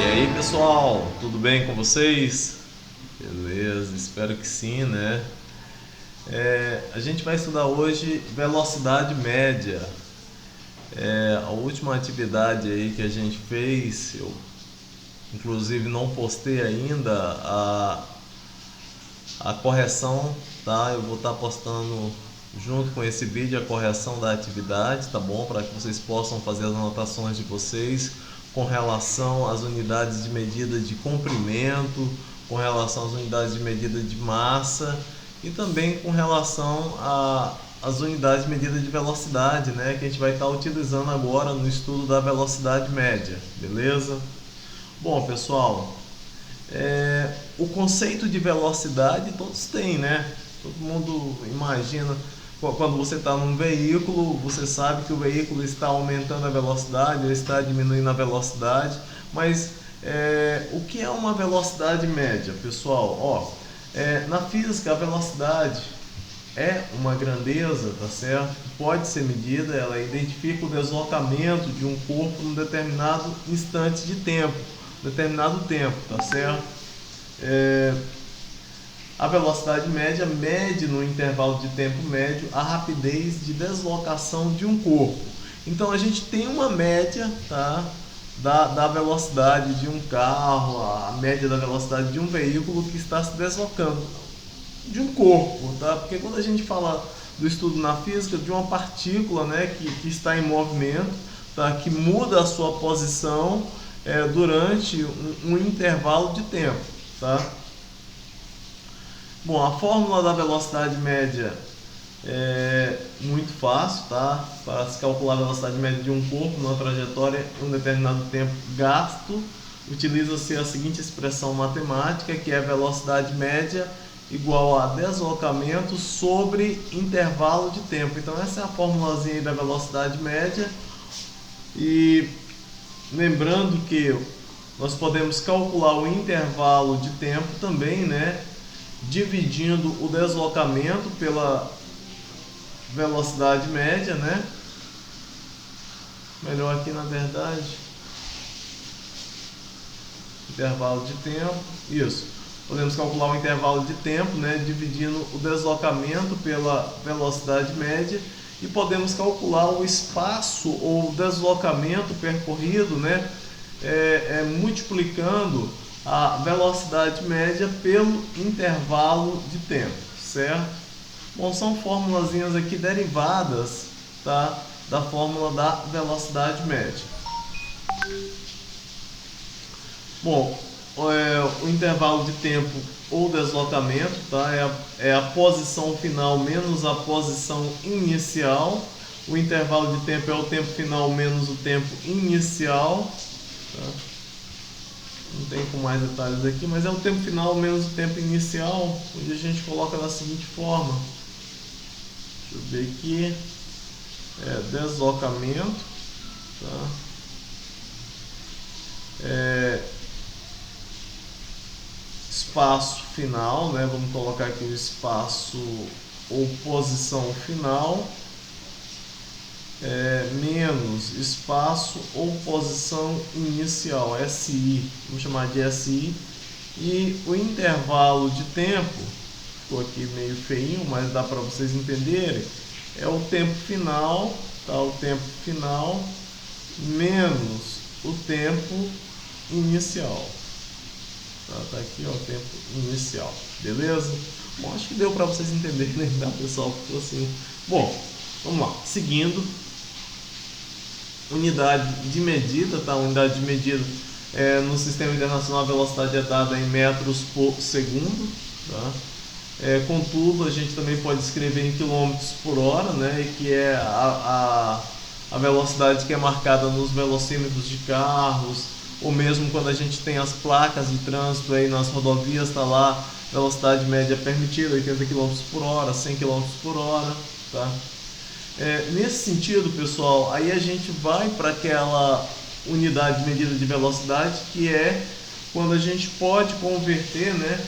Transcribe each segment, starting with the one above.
E aí pessoal, tudo bem com vocês? Beleza, espero que sim, né? A gente vai estudar hoje velocidade média. A última atividade aí que a gente fez, eu inclusive não postei ainda a correção, tá? Eu vou estar postando junto com esse vídeo a correção da atividade, tá bom? Para que vocês possam fazer as anotações de vocês com relação às unidades de medida de comprimento, com relação às unidades de medida de massa e também com relação às unidades de medida de velocidade, né? Que a gente vai estar utilizando agora no estudo da velocidade média, beleza? Bom, pessoal, o conceito de velocidade todos têm, né? Todo mundo imagina, quando você está num veículo, você sabe que o veículo está aumentando a velocidade ou está diminuindo a velocidade, mas o que é uma velocidade média, pessoal? Na física, a velocidade é uma grandeza, tá certo? Pode ser medida, ela identifica o deslocamento de um corpo num determinado instante de tempo, determinado tempo, tá certo? A velocidade média mede no intervalo de tempo médio a rapidez de deslocação de um corpo. Então a gente tem uma média, tá, da velocidade de um carro, a média da velocidade de um veículo que está se deslocando de um corpo, tá? Porque quando a gente fala do estudo na física de uma partícula, né, que está em movimento, tá, que muda a sua posição durante um intervalo de tempo, tá? Bom, a fórmula da velocidade média é muito fácil, tá? Para se calcular a velocidade média de um corpo numa trajetória em um determinado tempo gasto, utiliza-se a seguinte expressão matemática, que é velocidade média igual a deslocamento sobre intervalo de tempo. Então essa é a formulazinha aí da velocidade média. E lembrando que nós podemos calcular o intervalo de tempo também, né? Dividindo o deslocamento pela velocidade média, né? Melhor aqui na verdade, intervalo de tempo, isso. Podemos calcular o intervalo de tempo, né? Dividindo o deslocamento pela velocidade média e podemos calcular o espaço ou deslocamento percorrido, né? Multiplicando a velocidade média pelo intervalo de tempo, certo? Bom, são formulazinhas aqui derivadas, tá, da fórmula da velocidade média. Bom, o intervalo de tempo ou deslocamento, tá, é a posição final menos a posição inicial. O intervalo de tempo é o tempo final menos o tempo inicial, tá? Não tem com mais detalhes aqui, mas é o tempo final menos o tempo inicial, onde a gente coloca da seguinte forma. Deixa eu ver aqui. Deslocamento, tá? Espaço final, né? Vamos colocar aqui o espaço ou posição final, menos espaço ou posição inicial, SI, vamos chamar de SI, e o intervalo de tempo, ficou aqui meio feinho, mas dá para vocês entenderem, é o tempo final, tá? O tempo final menos o tempo inicial. Tá aqui, ó, o tempo inicial, beleza? Bom, acho que deu para vocês entenderem, né, pessoal? Ficou assim. Bom, vamos lá, seguindo. Unidade de medida, tá? Unidade de medida no sistema internacional, a velocidade é dada em metros por segundo, tá? Contudo, a gente também pode escrever em quilômetros por hora, né? Que é a velocidade que é marcada nos velocímetros de carros, ou mesmo quando a gente tem as placas de trânsito aí nas rodovias, tá lá, velocidade média permitida, 80 km por hora, 100 km por hora, tá? Nesse sentido, pessoal, aí a gente vai para aquela unidade de medida de velocidade que é quando a gente pode converter, né,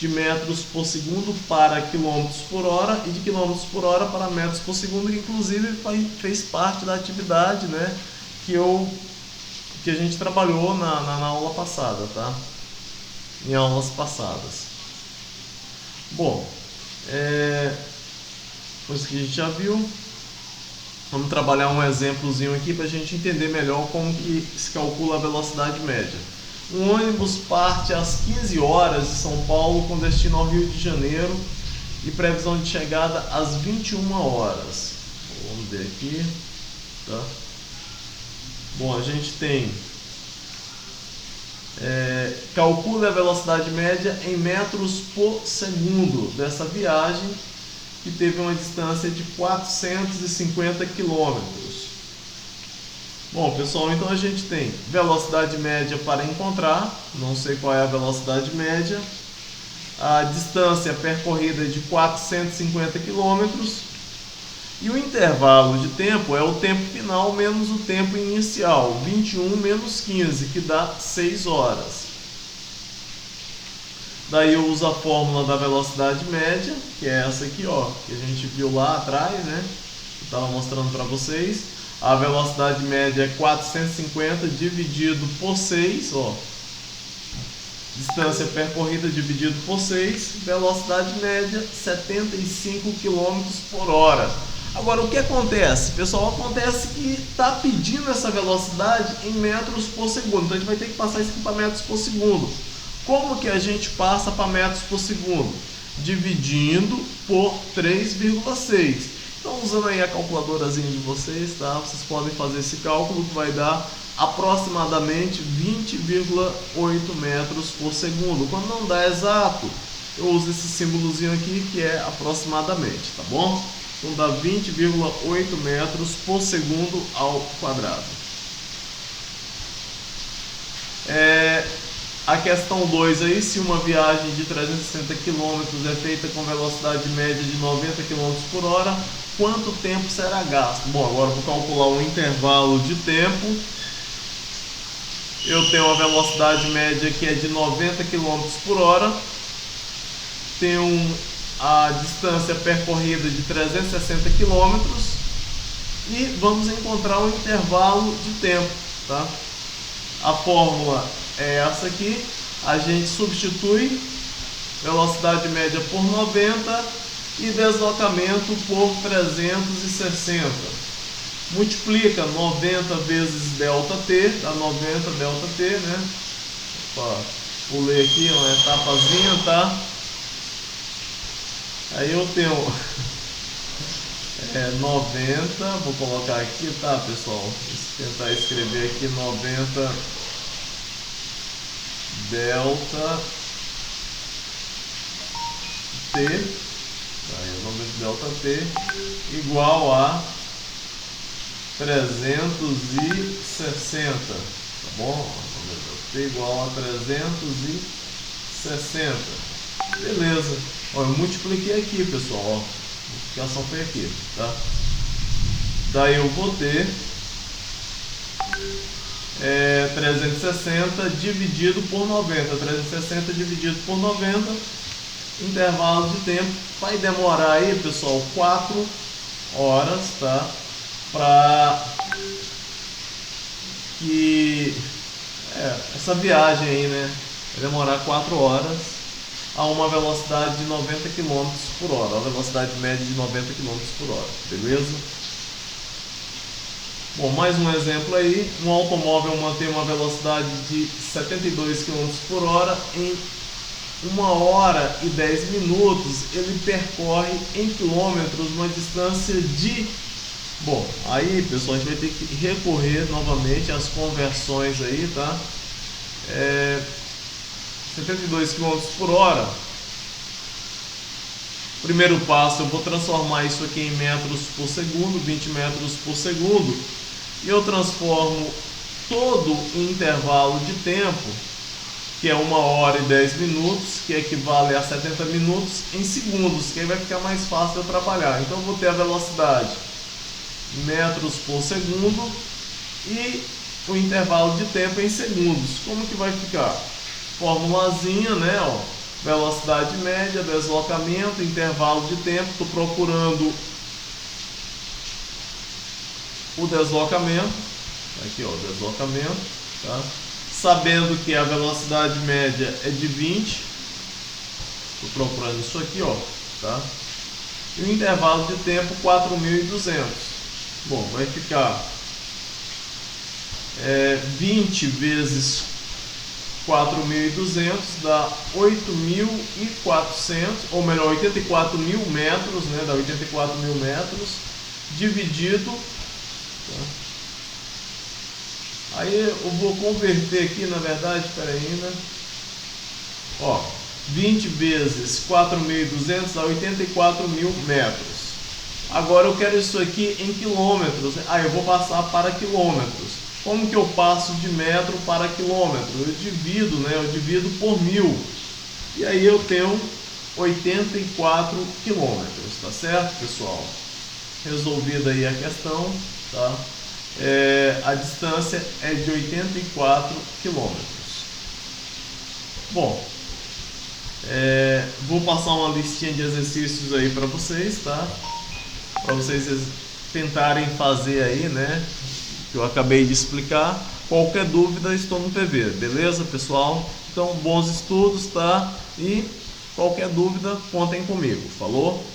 de metros por segundo para quilômetros por hora e de quilômetros por hora para metros por segundo, que inclusive fez parte da atividade, né, que eu que a gente trabalhou na aula passada, tá? Em aulas passadas. Bom, coisa que a gente já viu. Vamos trabalhar um exemplozinho aqui para a gente entender melhor como que se calcula a velocidade média. Um ônibus parte às 15 horas de São Paulo com destino ao Rio de Janeiro e previsão de chegada às 21 horas. Vamos ver aqui, tá? Bom, a gente tem calcule a velocidade média em metros por segundo dessa viagem, que teve uma distância de 450 quilômetros. Bom, pessoal, então a gente tem velocidade média para encontrar, não sei qual é a velocidade média, a distância percorrida de 450 quilômetros e o intervalo de tempo é o tempo final menos o tempo inicial, 21 menos 15, que dá 6 horas. Daí eu uso a fórmula da velocidade média, que é essa aqui, ó, que a gente viu lá atrás, né? Eu estava mostrando para vocês. A velocidade média é 450 dividido por 6, ó. Distância percorrida dividido por 6, velocidade média 75 km por hora. Agora, o que acontece? Pessoal, acontece que está pedindo essa velocidade em metros por segundo. Então a gente vai ter que passar isso aqui para metros por segundo. Como que a gente passa para metros por segundo? Dividindo por 3,6. Então, usando aí a calculadorazinha de vocês, tá? Vocês podem fazer esse cálculo que vai dar aproximadamente 20,8 metros por segundo. Quando não dá exato, eu uso esse símbolozinho aqui que é aproximadamente, tá bom? Então dá 20,8 metros por segundo ao quadrado. A questão 2 aí, se uma viagem de 360 km é feita com velocidade média de 90 km por hora, quanto tempo será gasto? Bom, agora eu vou calcular um intervalo de tempo. Eu tenho uma velocidade média que é de 90 km por hora. Tenho a distância percorrida de 360 km. E vamos encontrar um intervalo de tempo, tá? A fórmula é essa aqui, a gente substitui velocidade média por 90 e deslocamento por 360. Multiplica 90 vezes ΔT, dá 90 ΔT, né? Opa, pulei aqui uma etapazinha, tá? Aí eu tenho 90, vou colocar aqui, tá, pessoal? Vou tentar escrever aqui 90 delta T, aí o nome de delta T igual a 360, tá bom? T igual a 360, beleza. Ó, eu multipliquei aqui, pessoal, ó. A multiplicação foi aqui, tá? Daí eu vou ter 360 dividido por 90. 360 dividido por 90, intervalo de tempo. Vai demorar aí, pessoal, 4 horas, tá? Para que essa viagem aí, né? Vai demorar 4 horas a uma velocidade de 90 km por hora. A velocidade média de 90 km por hora, beleza? Bom, mais um exemplo aí, um automóvel mantém uma velocidade de 72 km por hora em 1 hora e 10 minutos, ele percorre em quilômetros uma distância de... Bom, aí, pessoal, a gente vai ter que recorrer novamente às conversões aí, tá? 72 km por hora. Primeiro passo, eu vou transformar isso aqui em metros por segundo, 20 metros por segundo. E eu transformo todo o intervalo de tempo, que é 1 hora e 10 minutos, que equivale a 70 minutos, em segundos, que aí vai ficar mais fácil de eu trabalhar. Então eu vou ter a velocidade metros por segundo e o intervalo de tempo em segundos. Como que vai ficar? Formulazinha, né? Ó, velocidade média, deslocamento, intervalo de tempo. Estou procurando o deslocamento. Aqui, ó, deslocamento. tá? Sabendo que a velocidade média é de 20, estou procurando isso aqui, ó, tá? E o intervalo de tempo 4.200. Bom, vai ficar 20 vezes 4.200 dá 8.400, ou melhor, 84 mil metros, né? Dá 84 mil metros dividido. Tá? Aí eu vou converter aqui, na verdade, espera aí, né? Ó, 20 vezes 4.200 dá 84 mil metros. Agora eu quero isso aqui em quilômetros. Eu vou passar para quilômetros. Como que eu passo de metro para quilômetro? Eu divido, né? Eu divido por 1000. E aí eu tenho 84 quilômetros, tá certo, pessoal? Resolvida aí a questão, tá? A distância é de 84 quilômetros. Bom, vou passar uma listinha de exercícios aí para vocês, tá? Para vocês tentarem fazer aí, né? Que eu acabei de explicar. Qualquer dúvida, estou no PV, beleza, pessoal? Então, bons estudos, tá? E qualquer dúvida, contem comigo, falou?